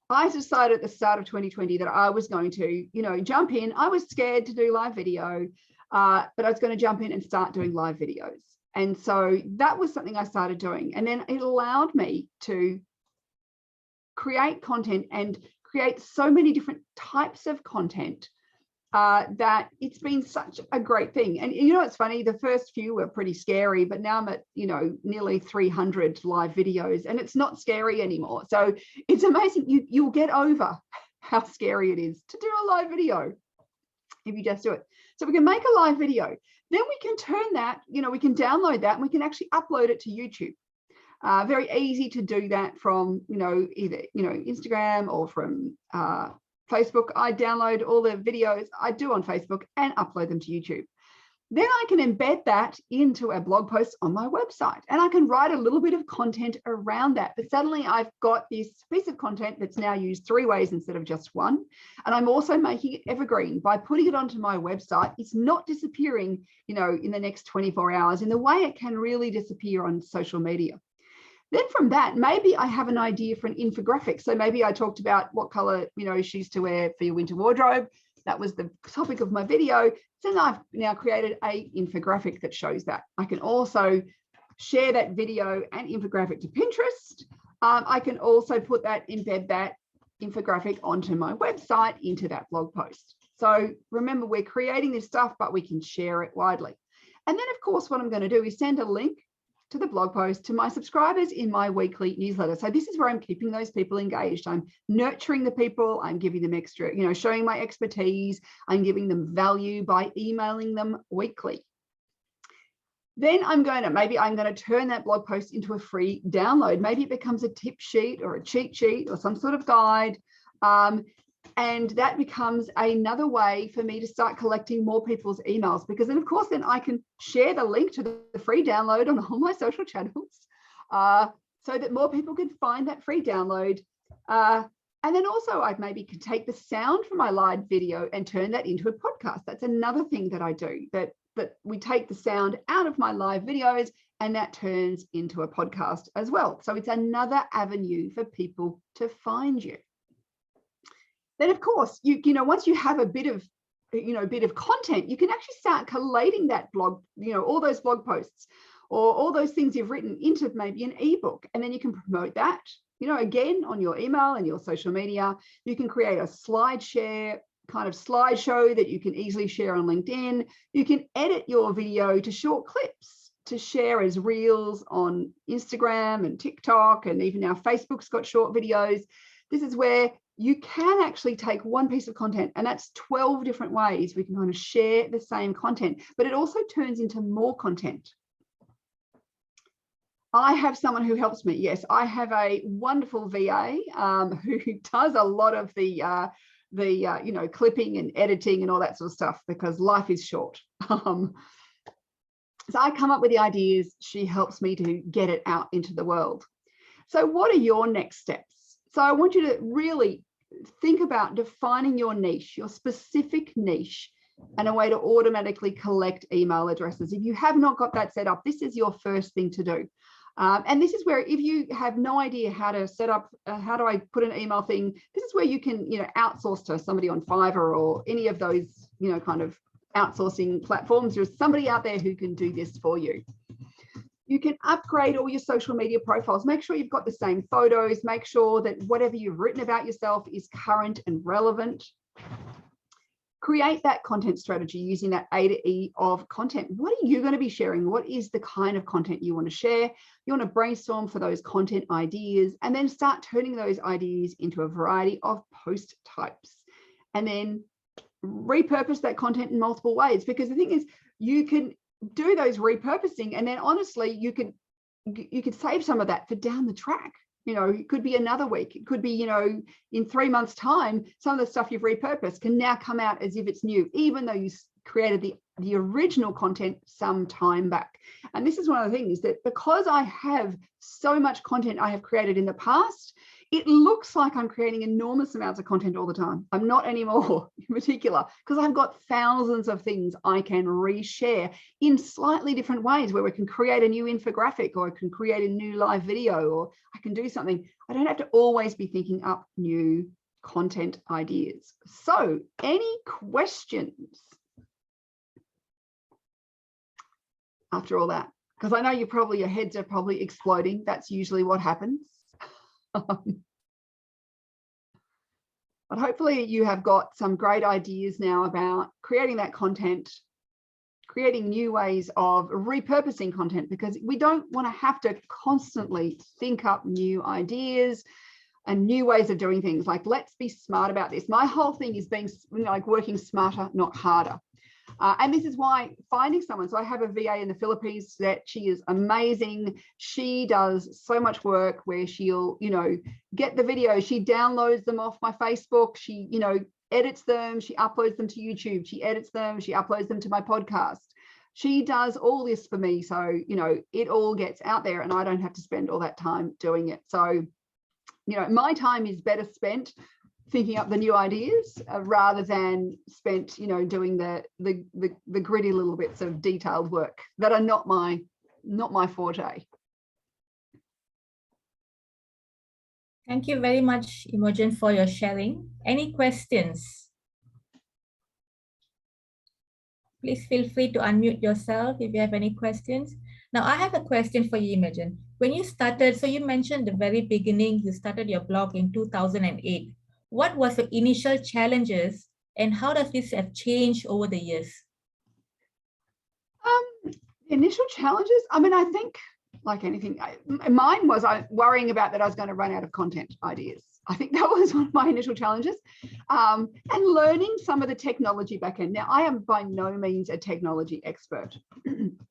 I decided at the start of 2020 that I was going to, jump in. I was scared to do live video, but I was going to jump in and start doing live videos. And so that was something I started doing. And then it allowed me to create content and create so many different types of content that it's been such a great thing. And it's funny, the first few were pretty scary, but now I'm at, nearly 300 live videos, and it's not scary anymore. So it's amazing. You'll get over how scary it is to do a live video if you just do it. So we can make a live video. Then we can turn that, we can download that, and we can actually upload it to YouTube. Very easy to do that from, either, Instagram or from Facebook. I download all the videos I do on Facebook and upload them to YouTube. Then I can embed that into a blog post on my website, and I can write a little bit of content around that. But suddenly I've got this piece of content that's now used 3 ways instead of just one. And I'm also making it evergreen by putting it onto my website. It's not disappearing, in the next 24 hours in the way it can really disappear on social media. Then from that, maybe I have an idea for an infographic. So maybe I talked about what color, shoes to wear for your winter wardrobe. That was the topic of my video. So I've now created an infographic that shows that. I can also share that video and infographic to Pinterest. I can also embed that infographic onto my website into that blog post. So remember, we're creating this stuff, but we can share it widely. And then, of course, what I'm going to do is send a link to the blog post to my subscribers in my weekly newsletter. So this is where I'm keeping those people engaged. I'm nurturing the people. I'm giving them extra, showing my expertise. I'm giving them value by emailing them weekly. Then maybe I'm going to turn that blog post into a free download. Maybe it becomes a tip sheet or a cheat sheet or some sort of guide. And that becomes another way for me to start collecting more people's emails, because then, of course, then I can share the link to the free download on all my social channels so that more people can find that free download. And then also I maybe can take the sound from my live video and turn that into a podcast. That's another thing that I do, that we take the sound out of my live videos and that turns into a podcast as well. So it's another avenue for people to find you. Then of course, you know, once you have a bit of, you know, bit of content, you can actually start collating that blog, you know, all those blog posts or all those things you've written into maybe an ebook, and then you can promote that, you know, again on your email and your social media. You can create a slide share kind of slideshow that you can easily share on LinkedIn. You can edit your video to short clips to share as reels on Instagram and TikTok, and even now Facebook's got short videos. This is where you can actually take one piece of content, and that's 12 different ways we can kind of share the same content, but it also turns into more content. I have someone who helps me. Yes, I have a wonderful VA who does a lot of the you know, clipping and editing and all that sort of stuff, because life is short. So I come up with the ideas. She helps me to get it out into the world. So what are your next steps? So I want you to really think about defining your niche, your specific niche, and a way to automatically collect email addresses. If you have not got that set up, this is your first thing to do. And this is where, if you have no idea how to set up, how do I put an email thing, this is where you can, you know, outsource to somebody on Fiverr or any of those, you know, kind of outsourcing platforms. There's somebody out there who can do this for you. You can upgrade all your social media profiles. Make sure you've got the same photos. Make sure that whatever you've written about yourself is current and relevant. Create that content strategy using that A to E of content. What are you going to be sharing? What is the kind of content you want to share? You want to brainstorm for those content ideas, and then start turning those ideas into a variety of post types, and then repurpose that content in multiple ways. Because the thing is, you can do those repurposing, and then honestly, you could save some of that for down the track. You know, it could be another week. It could be, you know, in 3 months' time, some of the stuff you've repurposed can now come out as if it's new, even though you created the original content some time back. And this is one of the things that, because I have so much content I have created in the past, it looks like I'm creating enormous amounts of content all the time. I'm not anymore, in particular, because I've got thousands of things I can reshare in slightly different ways, where we can create a new infographic, or I can create a new live video, or I can do something. I don't have to always be thinking up new content ideas. So, any questions after all that? Because I know your heads are probably exploding. That's usually what happens. But hopefully you have got some great ideas now about creating that content, creating new ways of repurposing content, because we don't want to have to constantly think up new ideas and new ways of doing things. Like, let's be smart about this. My whole thing is being, you know, like working smarter, not harder. And this is why finding someone. So I have a VA in the Philippines that she is amazing. She does so much work where she'll, you know, get the videos, she downloads them off my Facebook, she, you know, edits them, she uploads them to YouTube, she edits them, she uploads them to my podcast. She does all this for me. So, you know, it all gets out there and I don't have to spend all that time doing it. So, you know, my time is better spent thinking up the new ideas rather than spent, you know, doing the gritty little bits of detailed work that are not my forte. Thank you very much, Imogen, for your sharing. Any questions? Please feel free to unmute yourself if you have any questions. Now, I have a question for you, Imogen. When you started, so you mentioned the very beginning, you started your blog in 2008. What was the initial challenges and how does this have changed over the years? Initial challenges, I mean, I think like anything, mine was worrying about that I was going to run out of content ideas. I think that was one of my initial challenges, and learning some of the technology back end. Now, I am by no means a technology expert,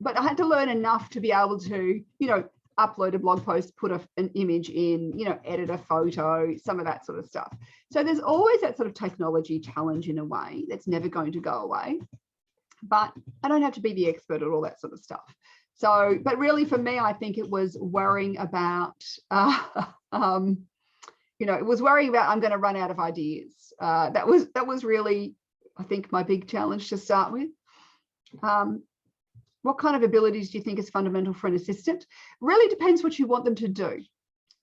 but I had to learn enough to be able to, you know, upload a blog post, put an image in, you know, edit a photo, some of that sort of stuff. So there's always that sort of technology challenge in a way that's never going to go away. But I don't have to be the expert at all that sort of stuff. So, but really for me, I think it was worrying about, you know, it was worrying about I'm going to run out of ideas. That was really, I think, my big challenge to start with. What kind of abilities do you think is fundamental for an assistant? Really depends what you want them to do.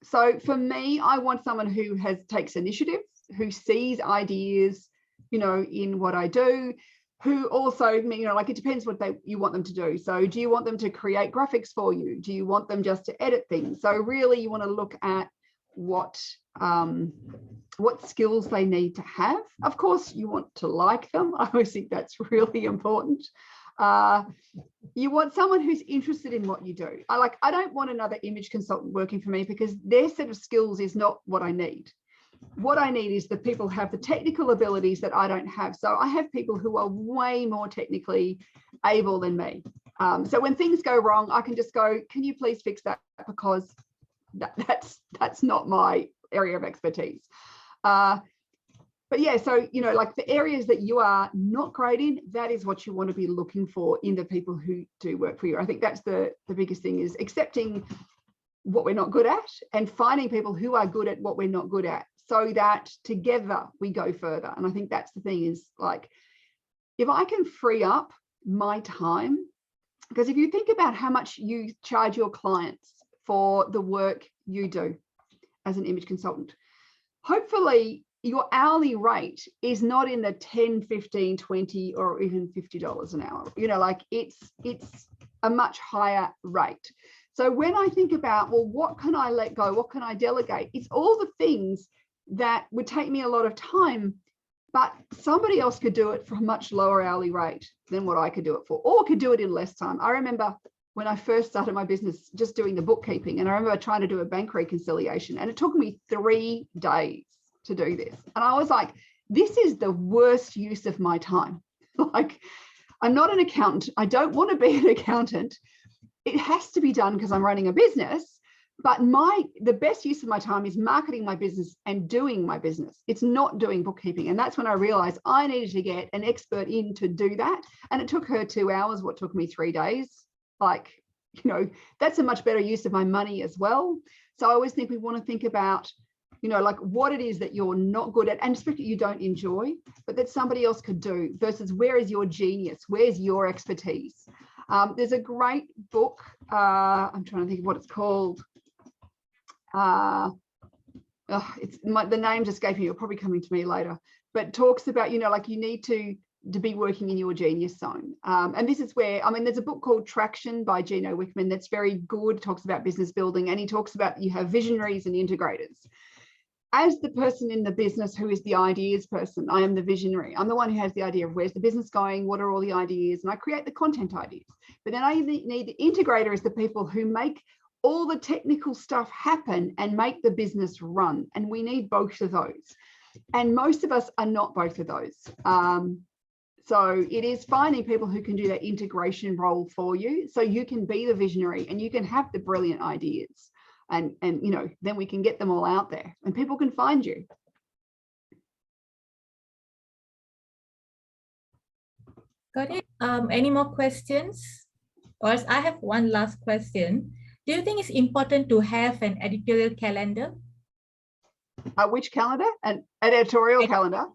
So for me, I want someone who takes initiative. who sees ideas, you know, in what I do, who also, you know, like it depends what you want them to do. So do you want them to create graphics for you? Do you want them just to edit things? So really you want to look at what skills they need to have. Of course, you want to like them. I always think that's really important. You want someone who's interested in what you do. I don't want another image consultant working for me because their set of skills is not what I need. What I need is the people who have the technical abilities that I don't have. So I have people who are way more technically able than me. So when things go wrong, I can just go, can you please fix that? Because that's not my area of expertise. But yeah, so, you know, like the areas that you are not great in, that is what you want to be looking for in the people who do work for you. I think that's the biggest thing, is accepting what we're not good at and finding people who are good at what we're not good at, so that together we go further. And I think that's the thing, is like, if I can free up my time, because if you think about how much you charge your clients for the work you do as an image consultant, hopefully your hourly rate is not in the 10, 15, 20, or even $50 an hour. You know, like it's a much higher rate. So when I think about, well, what can I let go? What can I delegate? It's all the things that would take me a lot of time, but somebody else could do it for a much lower hourly rate than what I could do it for, or could do it in less time. I remember when I first started my business, just doing the bookkeeping, and I remember trying to do a bank reconciliation, and it took me 3 days to do this. And I was like, this is the worst use of my time. Like, I'm not an accountant. I don't want to be an accountant. It has to be done because I'm running a business, but the best use of my time is marketing my business and doing my business. It's not doing bookkeeping. And that's when I realized I needed to get an expert in to do that. And it took her 2 hours, what took me 3 days. Like, you know, that's a much better use of my money as well. So I always think we want to think about, you know, like what it is that you're not good at, and especially you don't enjoy, but that somebody else could do, versus where is your genius? Where's your expertise? There's a great book. I'm trying to think of what it's called. The name's escaping me. It'll probably come to me later, but talks about, you know, like you need to be working in your genius zone. And this is where, I mean, there's a book called Traction by Gino Wickman that's very good. It talks about business building, and he talks about you have visionaries and integrators. As the person in the business who is the ideas person, I am the visionary. I'm the one who has the idea of where's the business going, what are all the ideas, and I create the content ideas. But then I need the integrator, is the people who make all the technical stuff happen and make the business run. And we need both of those. And most of us are not both of those. So it is finding people who can do that integration role for you, so you can be the visionary and you can have the brilliant ideas. And you know, then we can get them all out there and people can find you. Got it. Any more questions? Or I have one last question. Do you think it's important to have an editorial calendar? Which calendar? An editorial calendar?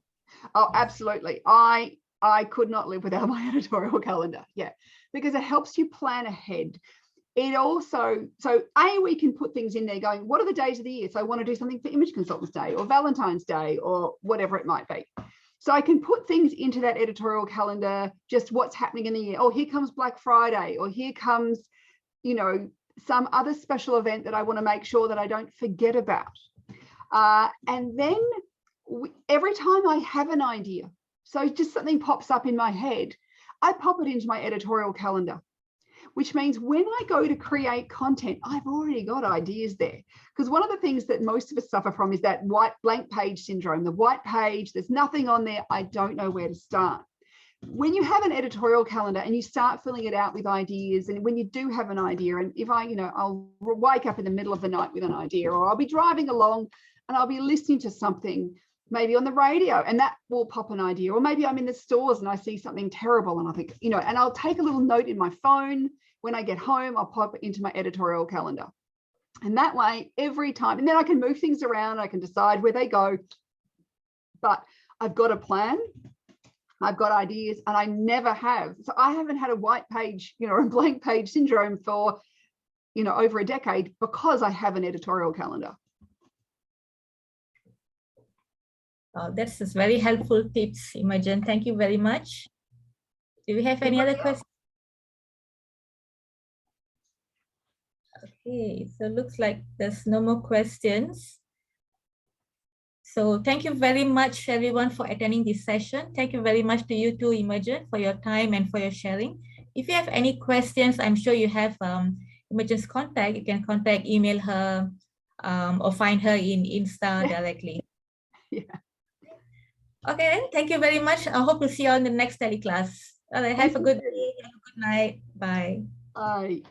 Oh, absolutely. I could not live without my editorial calendar. Yeah, because it helps you plan ahead. It also, so we can put things in there going, what are the days of the year? So I want to do something for Image Consultants Day or Valentine's Day or whatever it might be. So I can put things into that editorial calendar, just what's happening in the year. Oh, here comes Black Friday, or here comes, you know, some other special event that I want to make sure that I don't forget about. And then every time I have an idea, so just something pops up in my head, I pop it into my editorial calendar, which means when I go to create content, I've already got ideas there. Because one of the things that most of us suffer from is that blank page syndrome, the white page, there's nothing on there, I don't know where to start. When you have an editorial calendar and you start filling it out with ideas, and when you do have an idea, and if I, you know, I'll wake up in the middle of the night with an idea, or I'll be driving along and I'll be listening to something, maybe on the radio, and that will pop an idea. Or maybe I'm in the stores and I see something terrible and I think, you know, and I'll take a little note in my phone. When I get home, I'll pop it into my editorial calendar. And that way, every time, and then I can move things around, I can decide where they go. But I've got a plan, I've got ideas, and I never have. So I haven't had a white page, you know, a blank page syndrome for, you know, over a decade, because I have an editorial calendar. That's just very helpful tips, Imogen. Thank you very much. Do we have any other questions? Okay, so looks like there's no more questions. So thank you very much, everyone, for attending this session. Thank you very much to you too, Imogen, for your time and for your sharing. If you have any questions, I'm sure you have Imogen's contact. You can email her or find her in Insta directly. Yeah. Okay, thank you very much. I hope to see you on the next teleclass. All right, have a good day. Have a good night. Bye. Bye.